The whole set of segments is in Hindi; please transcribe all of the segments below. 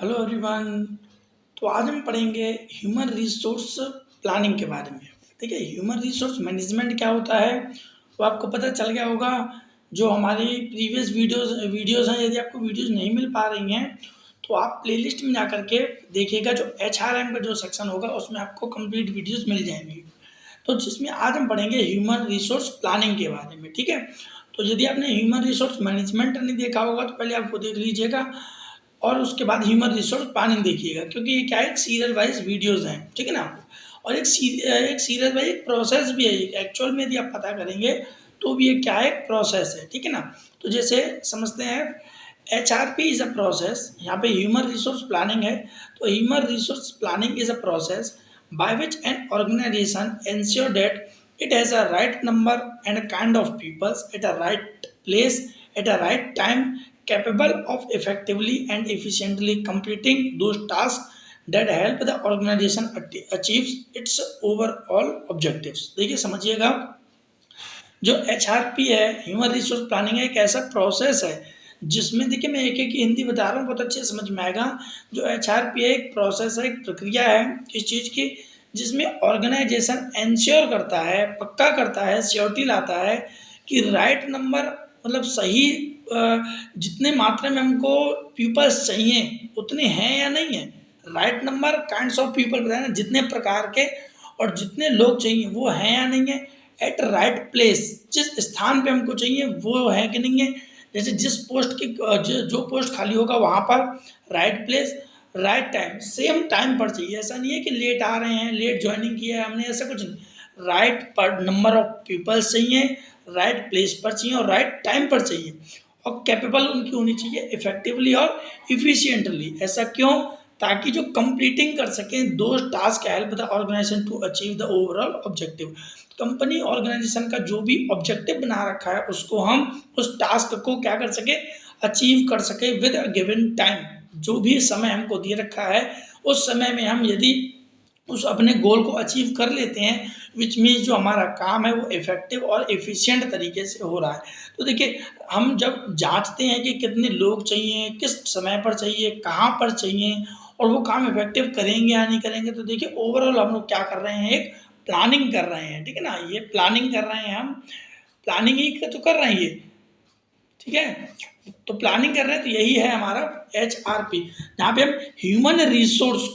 Hello everyone. तो आज हम पढ़ेंगे ह्यूमन रिसोर्स प्लानिंग के बारे में। ठीक है, ह्यूमन रिसोर्स मैनेजमेंट क्या होता है वो आपको पता चल गया होगा। जो हमारी प्रीवियस वीडियोस हैं, यदि आपको वीडियोस नहीं मिल पा रही हैं तो आप प्लेलिस्ट में जा करके देखिएगा। जो HRM का जो सेक्शन होगा उसमें आपको कंप्लीट वीडियोस मिल जाएंगी। तो जिसमें आज हम पढ़ेंगे ह्यूमन रिसोर्स प्लानिंग के बारे में। ठीक है, तो यदि आपने ह्यूमन रिसोर्स मैनेजमेंट नहीं देखा होगा तो पहले आपको देख लीजिएगा और उसके बाद ह्यूमन रिसोर्स प्लानिंग देखिएगा, क्योंकि ये क्या है, एक सीरियल वाइज वीडियोस हैं। ठीक है ना आपको, और एक सीरियल वाइज एक प्रोसेस भी है। एक्चुअल में यदि आप पता करेंगे तो भी ये क्या है, प्रोसेस है। ठीक है ना, तो जैसे समझते हैं HRP इज अ प्रोसेस, यहाँ पे ह्यूमन रिसोर्स प्लानिंग है। तो human resource planning is a process by which an organization ensure that it has a right number and a kind of peoples at a right place at a right time, capable of effectively and efficiently completing those tasks that help the organization achieve its overall objectives। देखिए समझिएगा, जो HRP है, ह्यूमन रिसोर्स प्लानिंग है, एक ऐसा प्रोसेस है जिसमें देखिए मैं एक एक की हिंदी बता रहा हूँ, बहुत अच्छे से समझ में आएगा। जो HRP है एक प्रोसेस है, एक प्रक्रिया है इस चीज़ की, जिसमें ऑर्गेनाइजेशन इंश्योर करता है, पक्का करता है, श्योरिटी लाता है कि राइट नंबर, मतलब सही जितने मात्रा में हमको पीपल्स चाहिए उतने हैं या नहीं है। Right number kinds of people बताए ना, जितने प्रकार के और जितने लोग चाहिए वो हैं या नहीं है। एट राइट प्लेस, जिस स्थान पे हमको चाहिए वो है कि नहीं है। जैसे जिस पोस्ट की जो पोस्ट खाली होगा वहाँ पर right place, right time, same time पर चाहिए। ऐसा नहीं है कि लेट आ रहे हैं, लेट ज्वाइनिंग किया है हमने, ऐसा कुछ नहीं। राइट पर नंबर ऑफ पीपल्स चाहिए, राइट प्लेस पर चाहिए और राइट टाइम पर चाहिए, और कैपेबल उनकी होनी चाहिए इफेक्टिवली और इफिशियंटली। ऐसा क्यों? ताकि जो कंप्लीटिंग कर सकें दो task help the organization to achieve the overall objective. Company organization का जो भी ऑब्जेक्टिव बना रखा है उसको हम उस टास्क को क्या कर सके, अचीव कर सके विद अ गिवन टाइम। जो भी समय हमको दे रखा है उस समय में हम यदि उस अपने गोल को अचीव कर लेते हैं, विच मीन्स जो हमारा काम है वो इफेक्टिव और एफिशिएंट तरीके से हो रहा है। तो देखिए, हम जब जांचते हैं कि कितने लोग चाहिए, किस समय पर चाहिए, कहाँ पर चाहिए, और वो काम इफेक्टिव करेंगे या नहीं करेंगे, तो देखिए ओवरऑल हम लोग क्या कर रहे हैं, एक प्लानिंग कर रहे हैं। ठीक है ना, ये प्लानिंग कर रहे हैं, हम प्लानिंग ही तो कर रहे हैं ये। ठीक है, तो प्लानिंग कर रहे हैं, तो यही है हमारा HRP, जहाँ पे हम ह्यूमन रिसोर्स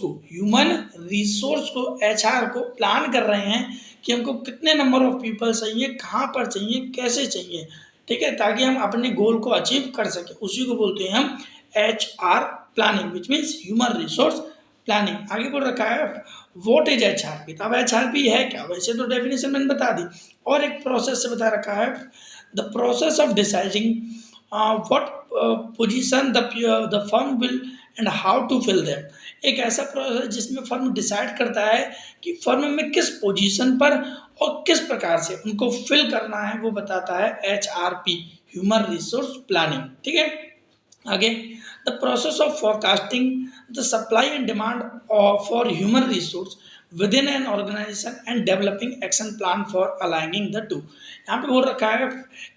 को HR को प्लान कर रहे हैं कि हमको कितने नंबर ऑफ पीपल चाहिए, कहाँ पर चाहिए, कैसे चाहिए। ठीक है, ताकि हम अपने गोल को अचीव कर सके, उसी को बोलते हैं हम HR planning, which means human resource planning. आगे बोल रखा है व्हाट इज HRP। अब HRP है क्या, वैसे तो डेफिनेशन मैंने बता दी, और एक प्रोसेस से बता रखा है, the process of deciding what position the firm will and how to fill them। एक ऐसा प्रोसेस जिसमें फर्म डिसाइड करता है कि फर्म में किस पोजीशन पर और किस प्रकार से उनको फिल करना है, वो बताता है HRP, ह्यूमन रिसोर्स प्लानिंग। ठीक है, आगे the process of forecasting the supply and demand for human resource within an organization and developing action plan for aligning the two. यहाँ पे बोल रखा है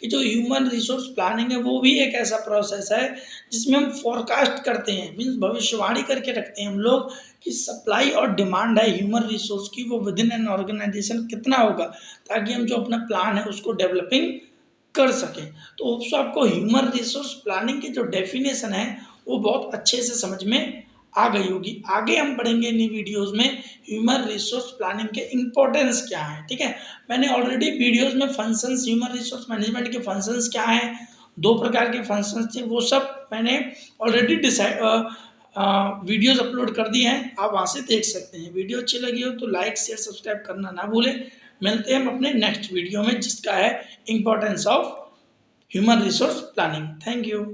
कि जो ह्यूमन रिसोर्स प्लानिंग है वो भी एक ऐसा प्रोसेस है जिसमें हम फोरकास्ट करते हैं, मीन्स भविष्यवाणी करके रखते हैं हम लोग कि सप्लाई और डिमांड है ह्यूमन रिसोर्स की, वो विद इन एन ऑर्गेनाइजेशन कितना होगा, ताकि हम जो अपना प्लान है उसको डेवलपिंग कर सकें। तो उसको आपको ह्यूमन रिसोर्स प्लानिंग की जो डेफिनेशन है वो बहुत अच्छे से समझ में आ गई होगी। आगे हम पढ़ेंगे इन वीडियोस में ह्यूमन रिसोर्स प्लानिंग के इम्पोर्टेंस क्या है। ठीक है, मैंने ऑलरेडी वीडियोस में फंक्शंस, ह्यूमन रिसोर्स मैनेजमेंट के फंक्शंस क्या हैं, दो प्रकार के फंक्शंस थे, वो सब मैंने ऑलरेडी वीडियोस अपलोड कर दिए हैं, आप वहाँ से देख सकते हैं। वीडियो अच्छी लगी हो तो लाइक शेयर सब्सक्राइब करना ना भूलें। मिलते हैं हम अपने नेक्स्ट वीडियो में जिसका है importance of human resource planning. Thank you.